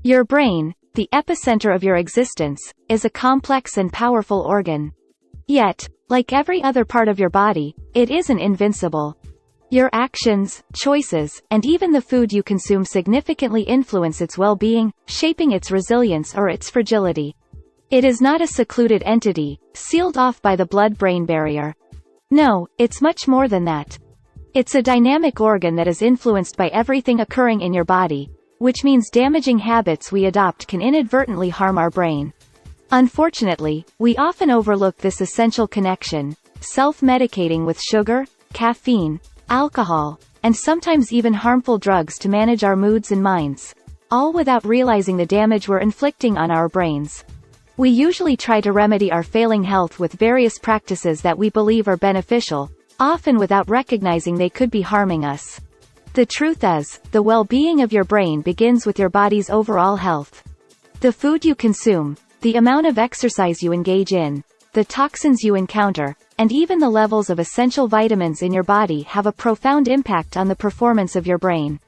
Your brain, the epicenter of your existence, is a complex and powerful organ. Yet, like every other part of your body, it isn't invincible. Your actions, choices, and even the food you consume significantly influence its well-being, shaping its resilience or its fragility. It is not a secluded entity, sealed off by the blood-brain barrier. No, it's much more than that. It's a dynamic organ that is influenced by everything occurring in your body, which means damaging habits we adopt can inadvertently harm our brain. Unfortunately, we often overlook this essential connection, self-medicating with sugar, caffeine, alcohol, and sometimes even harmful drugs to manage our moods and minds, all without realizing the damage we're inflicting on our brains. We usually try to remedy our failing health with various practices that we believe are beneficial, often without recognizing they could be harming us. The truth is, the well-being of your brain begins with your body's overall health. The food you consume, the amount of exercise you engage in, the toxins you encounter, and even the levels of essential vitamins in your body have a profound impact on the performance of your brain.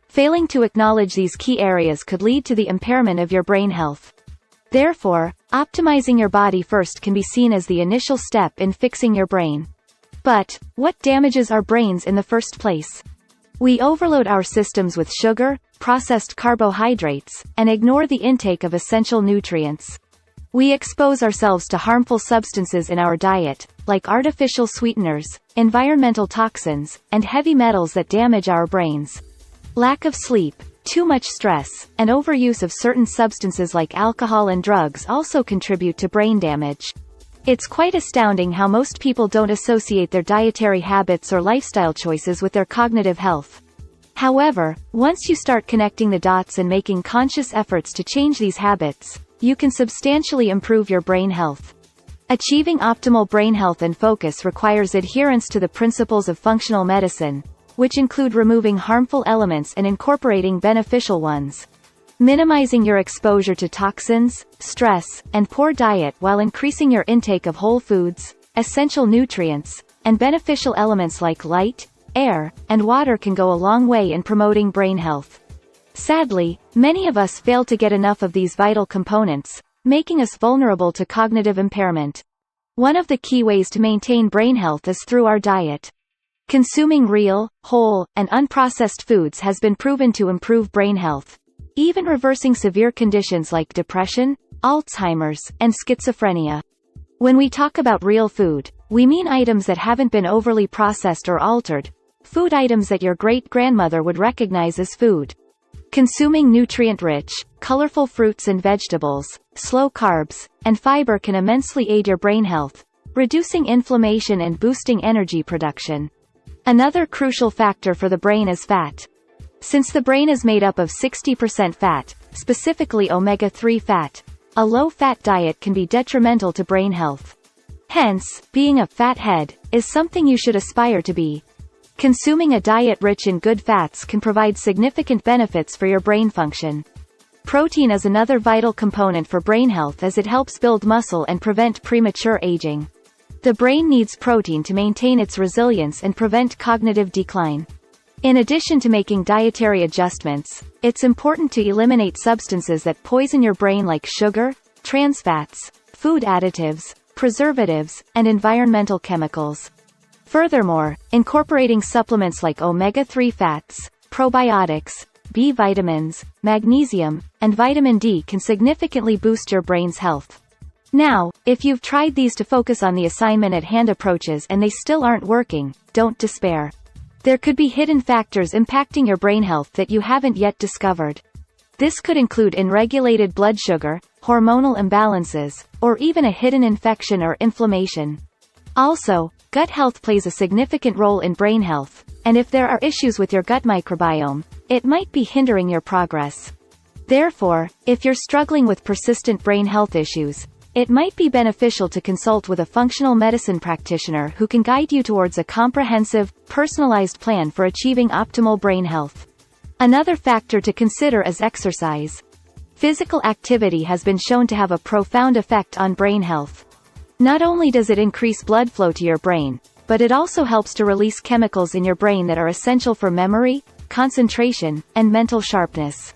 Failing to acknowledge these key areas could lead to the impairment of your brain health. Therefore, optimizing your body first can be seen as the initial step in fixing your brain. But, what damages our brains in the first place? We overload our systems with sugar, processed carbohydrates, and ignore the intake of essential nutrients. We expose ourselves to harmful substances in our diet, like artificial sweeteners, environmental toxins, and heavy metals that damage our brains. Lack of sleep, too much stress, and overuse of certain substances like alcohol and drugs also contribute to brain damage. It's quite astounding how most people don't associate their dietary habits or lifestyle choices with their cognitive health. However, once you start connecting the dots and making conscious efforts to change these habits, you can substantially improve your brain health. Achieving optimal brain health and focus requires adherence to the principles of functional medicine, which include removing harmful elements and incorporating beneficial ones. Minimizing your exposure to toxins, stress, and poor diet while increasing your intake of whole foods, essential nutrients, and beneficial elements like light, air, and water can go a long way in promoting brain health. Sadly, many of us fail to get enough of these vital components, making us vulnerable to cognitive impairment. One of the key ways to maintain brain health is through our diet. Consuming real, whole, and unprocessed foods has been proven to improve brain health, even reversing severe conditions like depression, Alzheimer's, and schizophrenia. When we talk about real food, we mean items that haven't been overly processed or altered, food items that your great-grandmother would recognize as food. Consuming nutrient-rich, colorful fruits and vegetables, slow carbs, and fiber can immensely aid your brain health, reducing inflammation and boosting energy production. Another crucial factor for the brain is fat. Since the brain is made up of 60% fat, specifically omega-3 fat, a low-fat diet can be detrimental to brain health. Hence, being a fathead is something you should aspire to be. Consuming a diet rich in good fats can provide significant benefits for your brain function. Protein is another vital component for brain health as it helps build muscle and prevent premature aging. The brain needs protein to maintain its resilience and prevent cognitive decline. In addition to making dietary adjustments, it's important to eliminate substances that poison your brain like sugar, trans fats, food additives, preservatives, and environmental chemicals. Furthermore, incorporating supplements like omega-3 fats, probiotics, B vitamins, magnesium, and vitamin D can significantly boost your brain's health. Now, if you've tried these to focus on the assignment at hand approaches and they still aren't working, don't despair. There could be hidden factors impacting your brain health that you haven't yet discovered. This could include unregulated blood sugar, hormonal imbalances, or even a hidden infection or inflammation. Also, gut health plays a significant role in brain health, and if there are issues with your gut microbiome, it might be hindering your progress. Therefore, if you're struggling with persistent brain health issues, it might be beneficial to consult with a functional medicine practitioner who can guide you towards a comprehensive, personalized plan for achieving optimal brain health. Another factor to consider is exercise. Physical activity has been shown to have a profound effect on brain health. Not only does it increase blood flow to your brain, but it also helps to release chemicals in your brain that are essential for memory, concentration, and mental sharpness.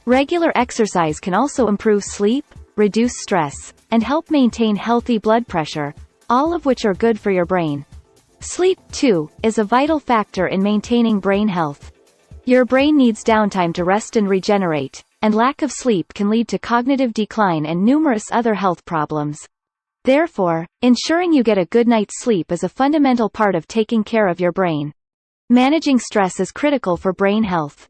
Regular exercise can also improve sleep, reduce stress, and help maintain healthy blood pressure, all of which are good for your brain. Sleep, too, is a vital factor in maintaining brain health. Your brain needs downtime to rest and regenerate, and lack of sleep can lead to cognitive decline and numerous other health problems. Therefore, ensuring you get a good night's sleep is a fundamental part of taking care of your brain. Managing stress is critical for brain health.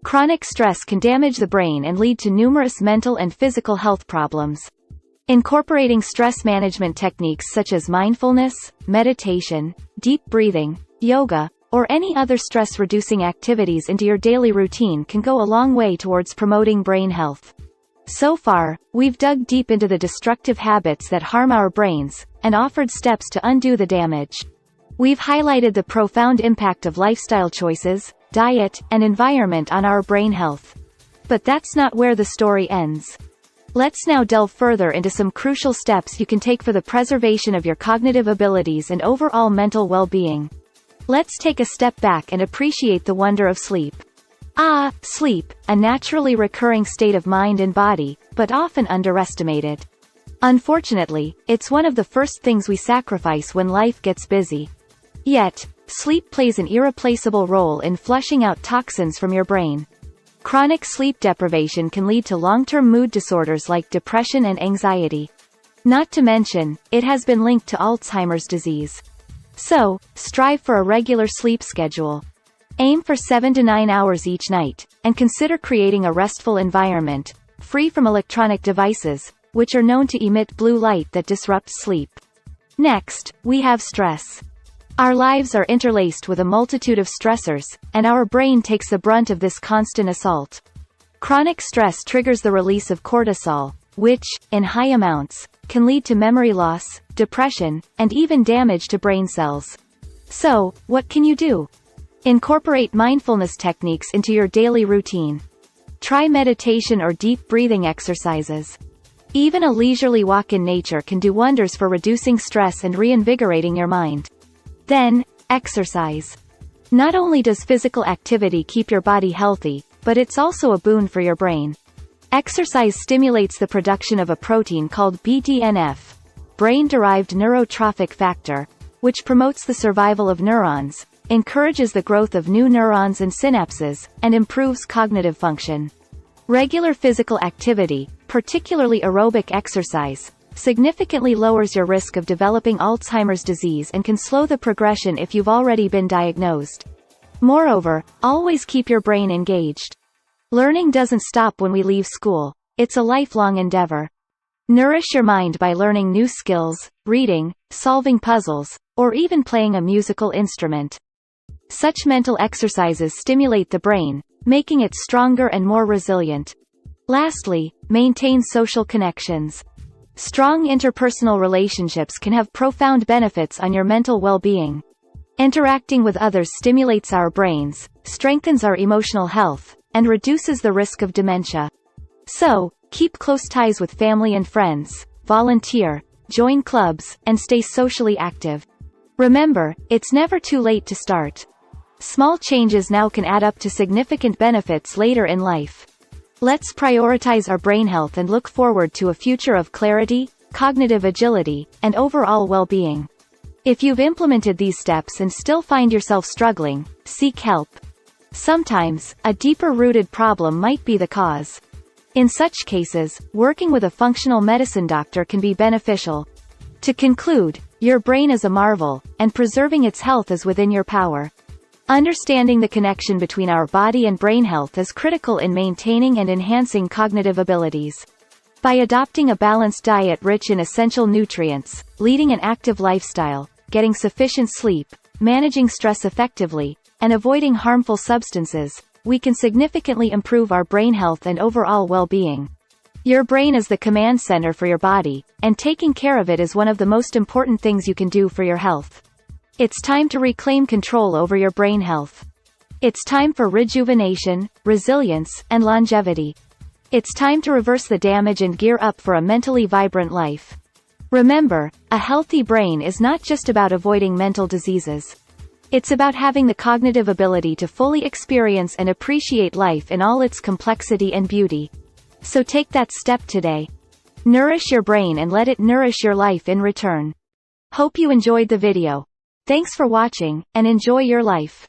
Chronic stress can damage the brain and lead to numerous mental and physical health problems. Incorporating stress management techniques such as mindfulness, meditation, deep breathing, yoga, or any other stress-reducing activities into your daily routine can go a long way towards promoting brain health. So far, we've dug deep into the destructive habits that harm our brains, and offered steps to undo the damage. We've highlighted the profound impact of lifestyle choices, diet, and environment on our brain health. But that's not where the story ends. Let's now delve further into some crucial steps you can take for the preservation of your cognitive abilities and overall mental well-being. Let's take a step back and appreciate the wonder of sleep. Sleep, a naturally recurring state of mind and body, but often underestimated. Unfortunately, it's one of the first things we sacrifice when life gets busy. Yet, sleep plays an irreplaceable role in flushing out toxins from your brain. Chronic sleep deprivation can lead to long-term mood disorders like depression and anxiety. Not to mention, it has been linked to Alzheimer's disease. So, strive for a regular sleep schedule. Aim for 7 to 9 hours each night, and consider creating a restful environment, free from electronic devices, which are known to emit blue light that disrupts sleep. Next, we have stress. Our lives are interlaced with a multitude of stressors, and our brain takes the brunt of this constant assault. Chronic stress triggers the release of cortisol, which, in high amounts, can lead to memory loss, depression, and even damage to brain cells. So, what can you do? Incorporate mindfulness techniques into your daily routine. Try meditation or deep breathing exercises. Even a leisurely walk in nature can do wonders for reducing stress and reinvigorating your mind. Then, exercise. Not only does physical activity keep your body healthy, but it's also a boon for your brain. Exercise stimulates the production of a protein called BDNF, brain-derived neurotrophic factor, which promotes the survival of neurons, encourages the growth of new neurons and synapses, and improves cognitive function. Regular physical activity, particularly aerobic exercise, significantly lowers your risk of developing Alzheimer's disease and can slow the progression if you've already been diagnosed. Moreover, always keep your brain engaged. Learning doesn't stop when we leave school, it's a lifelong endeavor. Nourish your mind by learning new skills, reading, solving puzzles, or even playing a musical instrument. Such mental exercises stimulate the brain, making it stronger and more resilient. Lastly, maintain social connections. Strong interpersonal relationships can have profound benefits on your mental well-being. Interacting with others stimulates our brains, strengthens our emotional health, and reduces the risk of dementia. So, keep close ties with family and friends, volunteer, join clubs, and stay socially active. Remember, it's never too late to start. Small changes now can add up to significant benefits later in life. Let's prioritize our brain health and look forward to a future of clarity, cognitive agility, and overall well-being. If you've implemented these steps and still find yourself struggling, seek help. Sometimes, a deeper-rooted problem might be the cause. In such cases, working with a functional medicine doctor can be beneficial. To conclude, your brain is a marvel, and preserving its health is within your power. Understanding the connection between our body and brain health is critical in maintaining and enhancing cognitive abilities. By adopting a balanced diet rich in essential nutrients, leading an active lifestyle, getting sufficient sleep, managing stress effectively, and avoiding harmful substances, we can significantly improve our brain health and overall well-being. Your brain is the command center for your body, and taking care of it is one of the most important things you can do for your health. It's time to reclaim control over your brain health. It's time for rejuvenation, resilience, and longevity. It's time to reverse the damage and gear up for a mentally vibrant life. Remember, a healthy brain is not just about avoiding mental diseases. It's about having the cognitive ability to fully experience and appreciate life in all its complexity and beauty. So take that step today. Nourish your brain and let it nourish your life in return. Hope you enjoyed the video. Thanks for watching, and enjoy your life.